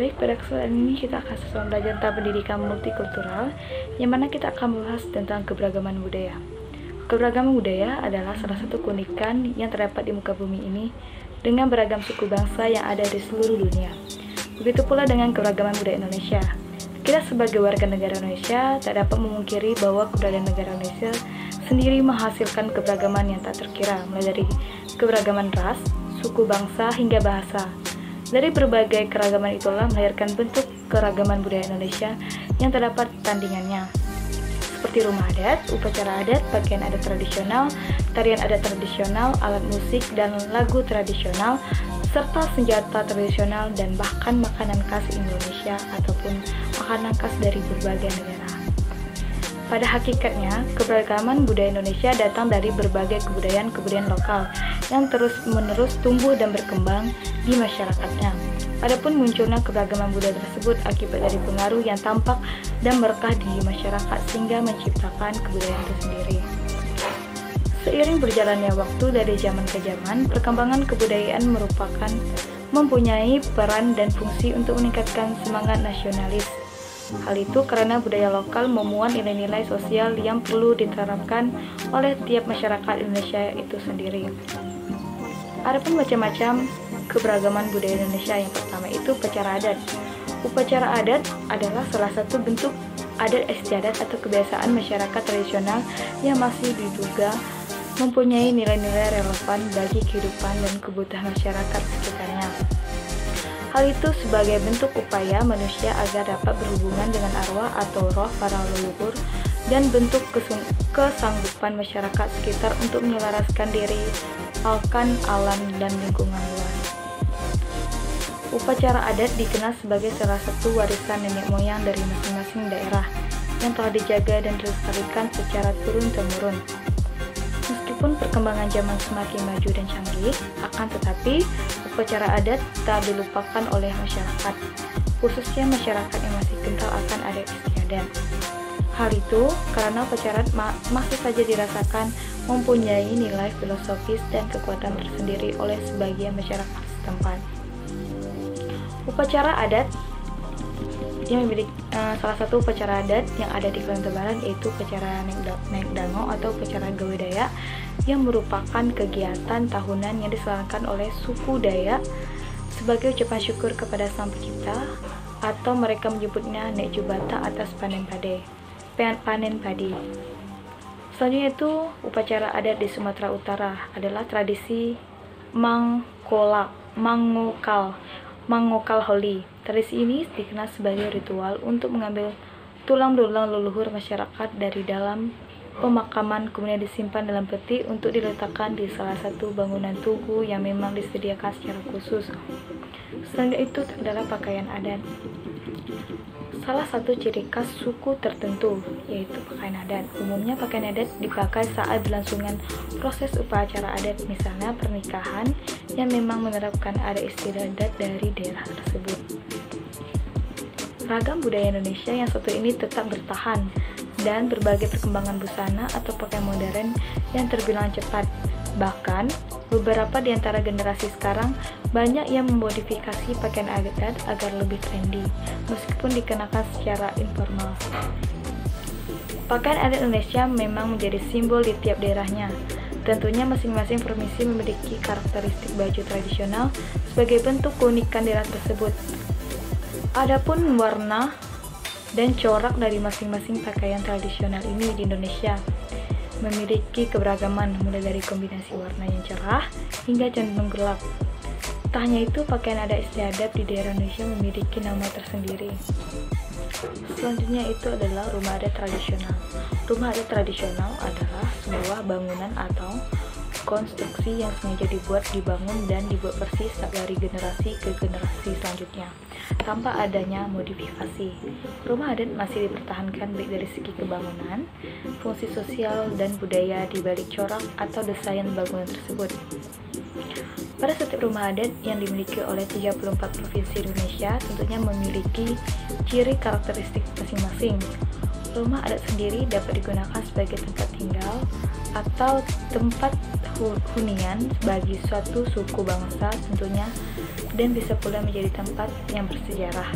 Baik, pada kesempatan ini kita akan sama belajar tentang pendidikan multikultural, yang mana kita akan membahas tentang keberagaman budaya. Keberagaman budaya adalah salah satu keunikan yang terdapat di muka bumi ini dengan beragam suku bangsa yang ada di seluruh dunia. Begitu pula dengan keberagaman budaya Indonesia. Kita sebagai warga negara Indonesia tak dapat memungkiri bahwa keberadaan negara Indonesia sendiri menghasilkan keberagaman yang tak terkira, mulai dari keberagaman ras, suku bangsa, hingga bahasa. Dari berbagai keragaman itulah melahirkan bentuk keragaman budaya Indonesia yang terdapat tandingannya, seperti rumah adat, upacara adat, pakaian adat tradisional, tarian adat tradisional, alat musik dan lagu tradisional, serta senjata tradisional dan bahkan makanan khas Indonesia ataupun makanan khas dari berbagai negara. Pada hakikatnya, keberagaman budaya Indonesia datang dari berbagai kebudayaan lokal yang terus-menerus tumbuh dan berkembang di masyarakatnya. Adapun munculnya keberagaman budaya tersebut akibat dari pengaruh yang tampak dan merekah di masyarakat sehingga menciptakan kebudayaan itu sendiri. Seiring berjalannya waktu dari zaman ke zaman, perkembangan kebudayaan mempunyai peran dan fungsi untuk meningkatkan semangat nasionalis. Hal itu karena budaya lokal memuat nilai-nilai sosial yang perlu diterapkan oleh tiap masyarakat Indonesia itu sendiri. Adapun macam-macam keberagaman budaya Indonesia, yang pertama itu upacara adat. Upacara adat adalah salah satu bentuk adat istiadat atau kebiasaan masyarakat tradisional yang masih diduga mempunyai nilai-nilai relevan bagi kehidupan dan kebutuhan masyarakat sekitarnya. Hal itu sebagai bentuk upaya manusia agar dapat berhubungan dengan arwah atau roh para leluhur dan bentuk kesanggupan masyarakat sekitar untuk menyelaraskan diri akan alam dan lingkungan luar. Upacara adat dikenal sebagai salah satu warisan nenek moyang dari masing-masing daerah yang telah dijaga dan dilestarikan secara turun-temurun. Meskipun perkembangan zaman semakin maju dan canggih, akan tetapi upacara adat tak dilupakan oleh masyarakat, khususnya masyarakat yang masih kental akan adat istiadat. Hal itu karena upacara masih saja dirasakan mempunyai nilai filosofis dan kekuatan tersendiri oleh sebagian masyarakat setempat. Upacara adat yang memiliki salah satu upacara adat yang ada di Kalimantan Barat yaitu upacara Naik Dango atau upacara Gawe Dayak, yang merupakan kegiatan tahunan yang diselenggarakan oleh suku Dayak sebagai ucapan syukur kepada Sang Pencipta, atau mereka menyebutnya Nek Jubata atas panen padi. Selanjutnya itu upacara adat di Sumatera Utara adalah tradisi Mangokal Holi. Tradisi ini dikenal sebagai ritual untuk mengambil tulang belulang leluhur masyarakat dari dalam pemakaman, kemudian disimpan dalam peti untuk diletakkan di salah satu bangunan tugu yang memang disediakan secara khusus. Selanjutnya itu adalah pakaian adat. Salah satu ciri khas suku tertentu yaitu pakaian adat. Umumnya pakaian adat dipakai saat berlangsungnya proses upacara adat, misalnya pernikahan yang memang menerapkan adat istiadat dari daerah tersebut. Ragam budaya Indonesia yang satu ini tetap bertahan dan berbagai perkembangan busana atau pakaian modern yang terbilang cepat. Bahkan, beberapa di antara generasi sekarang banyak yang memodifikasi pakaian adat agar lebih trendy, meskipun dikenakan secara informal. Pakaian adat Indonesia memang menjadi simbol di tiap daerahnya. Tentunya masing-masing provinsi memiliki karakteristik baju tradisional sebagai bentuk keunikan daerah tersebut. Adapun warna dan corak dari masing-masing pakaian tradisional ini di Indonesia memiliki keberagaman, mulai dari kombinasi warna yang cerah hingga cenderung gelap. Tak hanya itu, pakaian adat istiadat di daerah Indonesia memiliki nama tersendiri. Selanjutnya itu adalah rumah adat tradisional. Rumah adat tradisional adalah sebuah bangunan atau konstruksi yang sengaja dibangun dan dibuat persis dari generasi ke generasi selanjutnya, tanpa adanya modifikasi. Rumah adat masih dipertahankan baik dari segi kebangunan, fungsi sosial, dan budaya di balik corak atau desain bangunan tersebut. Pada setiap rumah adat yang dimiliki oleh 34 provinsi Indonesia tentunya memiliki ciri karakteristik masing-masing. Rumah adat sendiri dapat digunakan sebagai tempat tinggal atau tempat hunian bagi suatu suku bangsa tentunya, dan bisa pula menjadi tempat yang bersejarah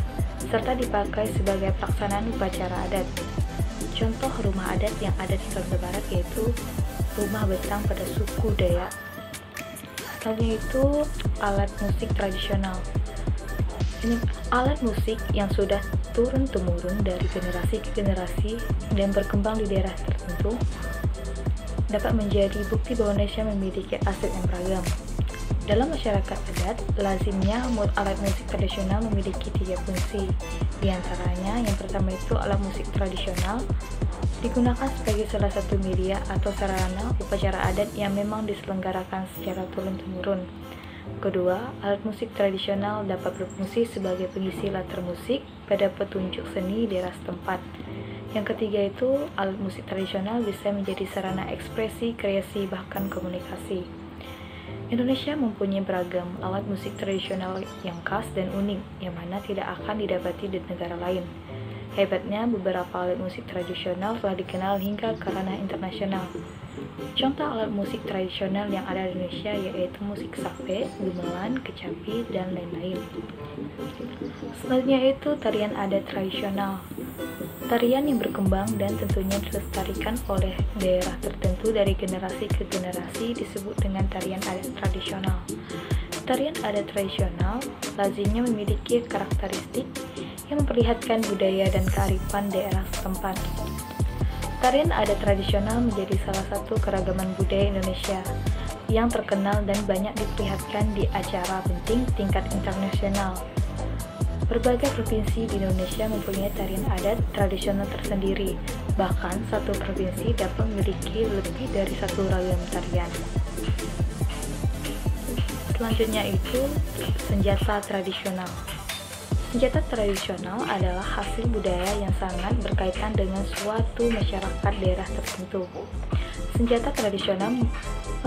serta dipakai sebagai pelaksanaan upacara adat. Contoh rumah adat yang ada di Sumatera Barat yaitu rumah betang pada suku Dayak. Selanjutnya itu alat musik tradisional. Ini alat musik yang sudah turun-temurun dari generasi ke generasi dan berkembang di daerah tertentu dapat menjadi bukti bahwa Indonesia memiliki aset yang beragam. Dalam masyarakat adat, lazimnya alat musik tradisional memiliki 3 fungsi. Di antaranya, yang pertama itu alat musik tradisional digunakan sebagai salah satu media atau sarana upacara adat yang memang diselenggarakan secara turun-temurun. Kedua, alat musik tradisional dapat berfungsi sebagai pengisi latar musik pada petunjuk seni daerah setempat. Yang ketiga itu, alat musik tradisional bisa menjadi sarana ekspresi, kreasi, bahkan komunikasi. Indonesia mempunyai beragam alat musik tradisional yang khas dan unik, yang mana tidak akan didapati di negara lain. Hebatnya, beberapa alat musik tradisional telah dikenal hingga ke ranah internasional. Contoh alat musik tradisional yang ada di Indonesia yaitu musik sape, gamelan, kecapi, dan lain-lain. Selanjutnya itu tarian adat tradisional. Tarian yang berkembang dan tentunya dilestarikan oleh daerah tertentu dari generasi ke generasi disebut dengan tarian adat tradisional. Tarian adat tradisional lazimnya memiliki karakteristik yang memperlihatkan budaya dan kearifan daerah setempat. Tarian adat tradisional menjadi salah satu keragaman budaya Indonesia yang terkenal dan banyak diperlihatkan di acara penting tingkat internasional. Berbagai provinsi di Indonesia mempunyai tarian adat tradisional tersendiri, bahkan satu provinsi dapat memiliki lebih dari satu ragam tarian. Selanjutnya itu senjata tradisional. Senjata tradisional adalah hasil budaya yang sangat berkaitan dengan suatu masyarakat daerah tertentu. Senjata tradisional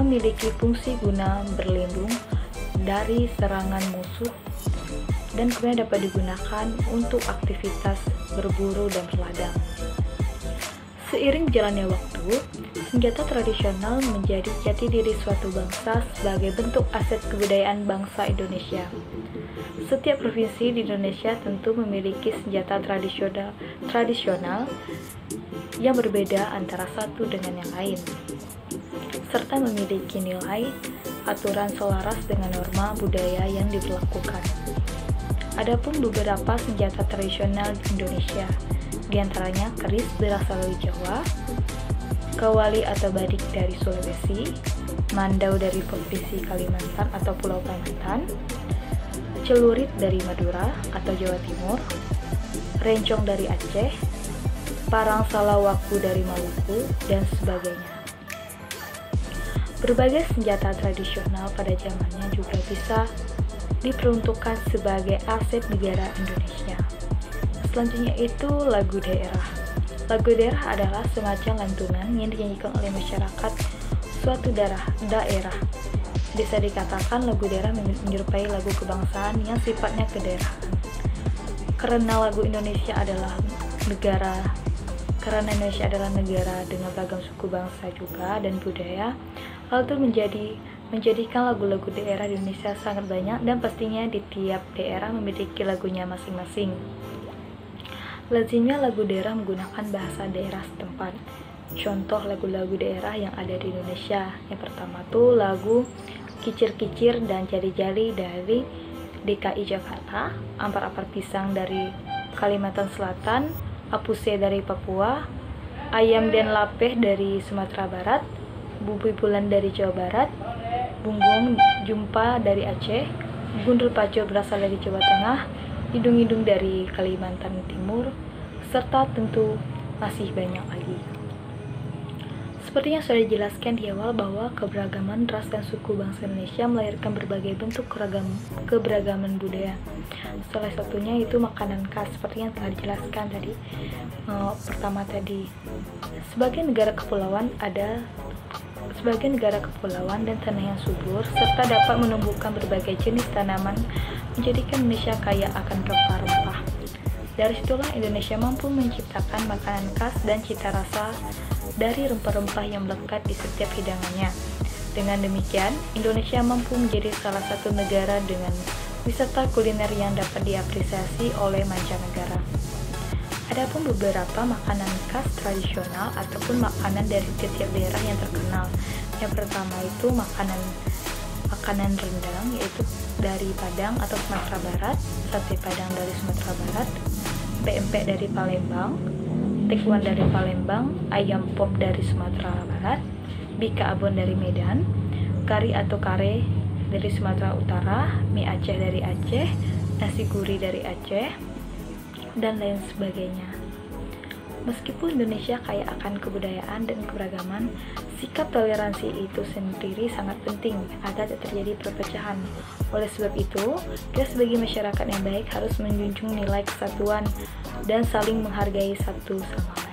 memiliki fungsi guna berlindung dari serangan musuh dan kemudian dapat digunakan untuk aktivitas berburu dan berladang. Seiring jalannya waktu, senjata tradisional menjadi jati diri suatu bangsa sebagai bentuk aset kebudayaan bangsa Indonesia. Setiap provinsi di Indonesia tentu memiliki senjata tradisional yang berbeda antara satu dengan yang lain, serta memiliki nilai aturan selaras dengan norma budaya yang diberlakukan. Adapun beberapa senjata tradisional di Indonesia, di antaranya keris berasal dari Jawa, kawali atau badik dari Sulawesi, mandau dari Provinsi Kalimantan atau Pulau Kalimantan, celurit dari Madura atau Jawa Timur, rencong dari Aceh, parang salawaku dari Maluku, dan sebagainya. Berbagai senjata tradisional pada zamannya juga bisa diperuntukkan sebagai aset negara Indonesia. Selanjutnya itu lagu daerah. Lagu daerah adalah semacam lantunan yang dinyanyikan oleh masyarakat suatu daerah. Bisa dikatakan lagu daerah menyerupai lagu kebangsaan yang sifatnya kedaerahan. Karena Indonesia adalah negara dengan beragam suku bangsa juga dan budaya, hal itu menjadikan lagu-lagu daerah di Indonesia sangat banyak dan pastinya di tiap daerah memiliki lagunya masing-masing. Lazimnya lagu daerah menggunakan bahasa daerah setempat. Contoh lagu-lagu daerah yang ada di Indonesia. Yang pertama tuh lagu Kicir-Kicir dan Jali-Jali dari DKI Jakarta, Ampar-Ampar Pisang dari Kalimantan Selatan, Apuse dari Papua, Ayam dan Lapeh dari Sumatera Barat, Bubui Bulan dari Jawa Barat, Bunggong Jumpa dari Aceh, Gundul Paco berasal dari Jawa Tengah, Hidung-Hidung dari Kalimantan Timur, serta tentu masih banyak lagi. Seperti yang sudah dijelaskan di awal bahwa keberagaman ras dan suku bangsa Indonesia melahirkan berbagai bentuk keberagaman budaya. Salah satunya itu makanan khas seperti yang telah dijelaskan tadi. Pertama tadi, sebagai negara kepulauan dan tanah yang subur serta dapat menumbuhkan berbagai jenis tanaman menjadikan Indonesia kaya akan rempah-rempah. Dari situlah Indonesia mampu menciptakan makanan khas dan cita rasa dari rempah-rempah yang melekat di setiap hidangannya. Dengan demikian, Indonesia mampu menjadi salah satu negara dengan wisata kuliner yang dapat diapresiasi oleh mancanegara. Adapun beberapa makanan khas tradisional ataupun makanan dari setiap daerah yang terkenal. Yang pertama itu makanan rendang, yaitu dari Padang atau Sumatera Barat, sate Padang dari Sumatera Barat, pempek dari Palembang, tekwan dari Palembang, ayam pop dari Sumatera Barat, bika abon dari Medan, kari atau kare dari Sumatera Utara, mie Aceh dari Aceh, nasi gurih dari Aceh, dan lain sebagainya. Meskipun Indonesia kaya akan kebudayaan dan keberagaman, sikap toleransi itu sendiri sangat penting agar tidak terjadi perpecahan. Oleh sebab itu, kita sebagai masyarakat yang baik harus menjunjung nilai kesatuan dan saling menghargai satu sama lain.